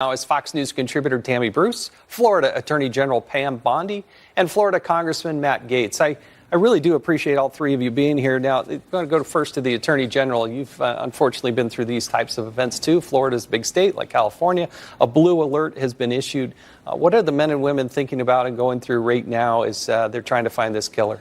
Now is Fox News contributor Tammy Bruce, Florida Attorney General Pam Bondi, and Florida Congressman Matt Gaetz. I really do appreciate all three of you being here. Now, I'm going to go first to the Attorney General. You've unfortunately been through these types of events too. Florida's a big state like California. A blue alert has been issued. What are the men and women thinking about and going through right now as they're trying to find this killer?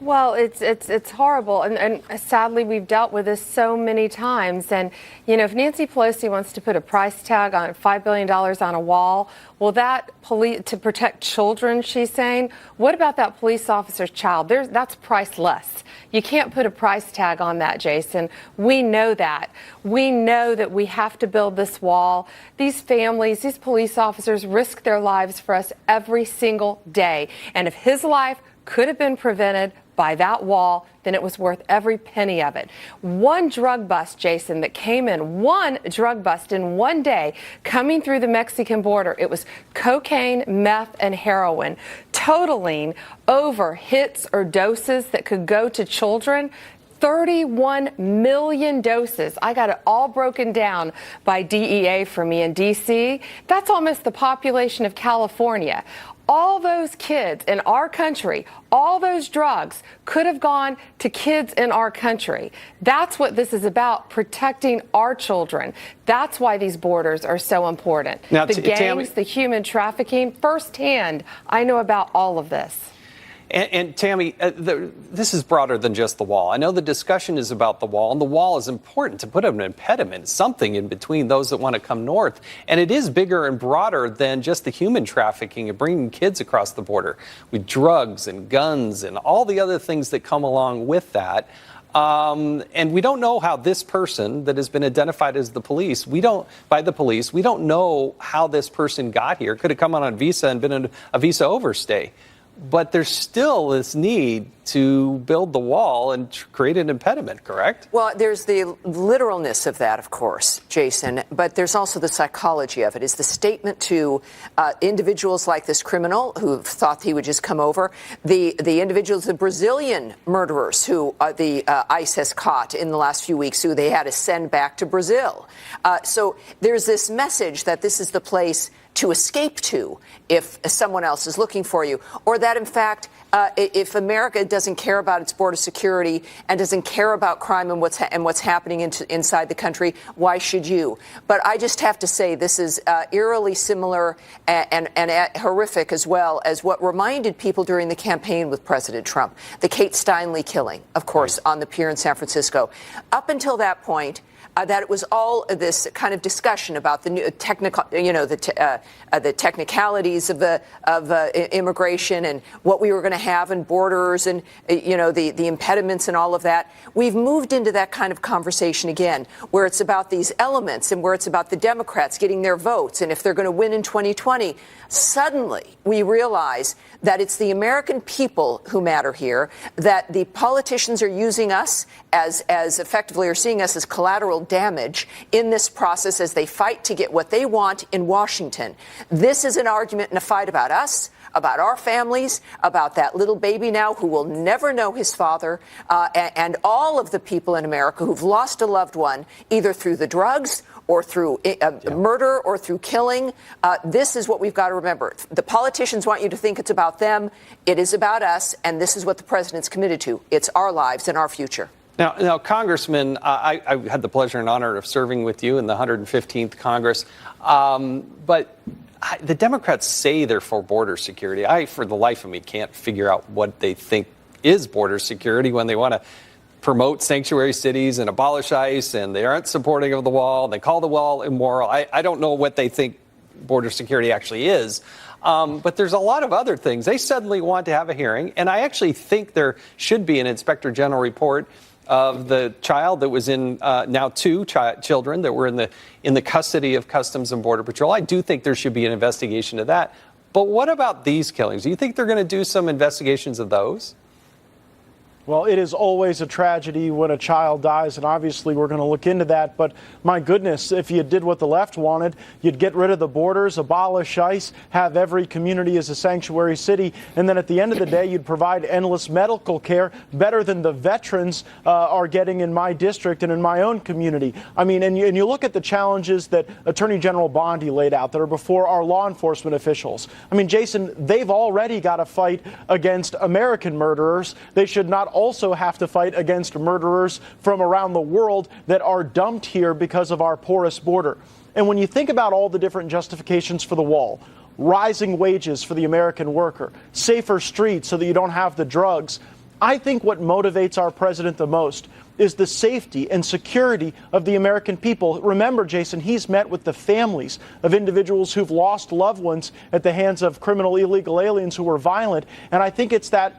Well, it's horrible, and sadly we've dealt with this so many times. And you know, if Nancy Pelosi wants to put a price tag on $5 billion on a wall, well, that to protect children, she's saying. What about that police officer's child? That's priceless. You can't put a price tag on that, Jason. We know that. We know that we have to build this wall. These families, these police officers risk their lives for us every single day. And if his life could have been prevented by that wall, then it was worth every penny of it. One drug bust, Jason, that came in, one drug bust in one day coming through the Mexican border. It was cocaine, meth, and heroin, totaling over hits or doses that could go to children. 31 million doses. I got it all broken down by DEA for me in D.C. That's almost the population of California. All those kids in our country, all those drugs could have gone to kids in our country. That's what this is about, protecting our children. That's why these borders are so important. Now, the gangs, the human trafficking, firsthand, I know about all of this. And Tammy, this is broader than just the wall. I know the discussion is about the wall, and the wall is important to put an impediment, something in between those that want to come north. And it is bigger and broader than just the human trafficking and bringing kids across the border with drugs and guns and all the other things that come along with that. And we don't know how this person that has been identified as by the police, we don't know how this person got here. Could have come on a visa and been in a visa overstay. But there's still this need to build the wall and create an impediment, correct? Well, there's the literalness of that, of course, Jason, but there's also the psychology of it. Is the statement to individuals like this criminal who thought he would just come over, the individuals, the Brazilian murderers who the ICE has caught in the last few weeks, who they had to send back to Brazil. So there's this message that this is the place to escape to if someone else is looking for you, or that, in fact, if America doesn't care about its border security and doesn't care about crime and what's happening inside the country, why should you? But I just have to say this is eerily similar and horrific as well as what reminded people during the campaign with President Trump, the Kate Steinle killing, of course, on the pier in San Francisco. Up until that point, that it was all this kind of discussion about the new the technicalities of immigration and what we were going to have in borders and the impediments and all of that. We've moved into that kind of conversation again, where it's about these elements and where it's about the Democrats getting their votes, and if they're going to win in 2020. Suddenly, we realize that it's the American people who matter here, that the politicians are using us as effectively, or seeing us as collateral damage in this process as they fight to get what they want in Washington. This is an argument and a fight about us, about our families, about that little baby now who will never know his father, and all of the people in America who've lost a loved one, either through the drugs or through murder or through killing. This is what we've got to remember. The politicians want you to think it's about them. It is about us, and this is what the president's committed to. It's our lives and our future. Now, Congressman, I had the pleasure and honor of serving with you in the 115th Congress, but the Democrats say they're for border security. I, for the life of me, can't figure out what they think is border security when they want to promote sanctuary cities and abolish ICE, and they aren't supporting of the wall, and they call the wall immoral. I don't know what they think border security actually is. But there's a lot of other things. They suddenly want to have a hearing, and I actually think there should be an Inspector General report of the child that was in now two children that were in the custody of Customs and Border Patrol. I do think there should be an investigation of that. But what about these killings? Do you think they're going to do some investigations of those? Well, it is always a tragedy when a child dies, and obviously we're going to look into that. But my goodness, if you did what the left wanted, you'd get rid of the borders, abolish ICE, have every community as a sanctuary city, and then at the end of the day, you'd provide endless medical care better than the veterans are getting in my district and in my own community. I mean, and you look at the challenges that Attorney General Bondi laid out that are before our law enforcement officials. I mean, Jason, they've already got to fight against American murderers. They should not also have to fight against murderers from around the world that are dumped here because of our porous border. And when you think about all the different justifications for the wall, rising wages for the American worker, safer streets so that you don't have the drugs, I think what motivates our president the most is the safety and security of the American people. Remember, Jason, he's met with the families of individuals who've lost loved ones at the hands of criminal illegal aliens who were violent. And I think it's that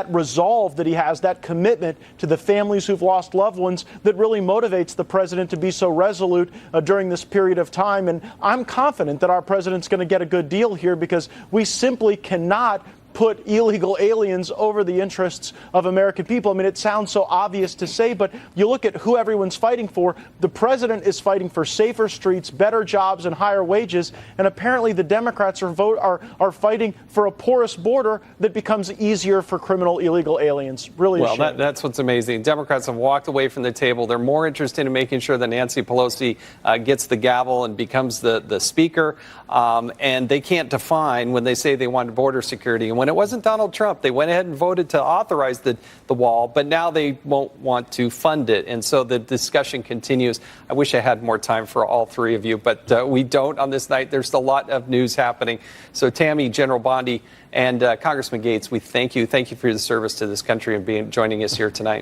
resolve that he has, that commitment to the families who've lost loved ones, that really motivates the president to be so resolute during this period of time. And I'm confident that our president's going to get a good deal here, because we simply cannot put illegal aliens over the interests of American people. I mean, it sounds so obvious to say, but you look at who everyone's fighting for. The president is fighting for safer streets, better jobs, and higher wages. And apparently the Democrats are fighting for a porous border that becomes easier for criminal illegal aliens. Really a shame. Well, that's what's amazing. Democrats have walked away from the table. They're more interested in making sure that Nancy Pelosi gets the gavel and becomes the speaker. And they can't define when they say they want border security. And when it wasn't Donald Trump, they went ahead and voted to authorize the wall, but now they won't want to fund it. And so the discussion continues. I wish I had more time for all three of you, but we don't on this night. There's a lot of news happening. So Tammy, General Bondi, and Congressman Gates, we thank you. Thank you for your service to this country and joining us here tonight.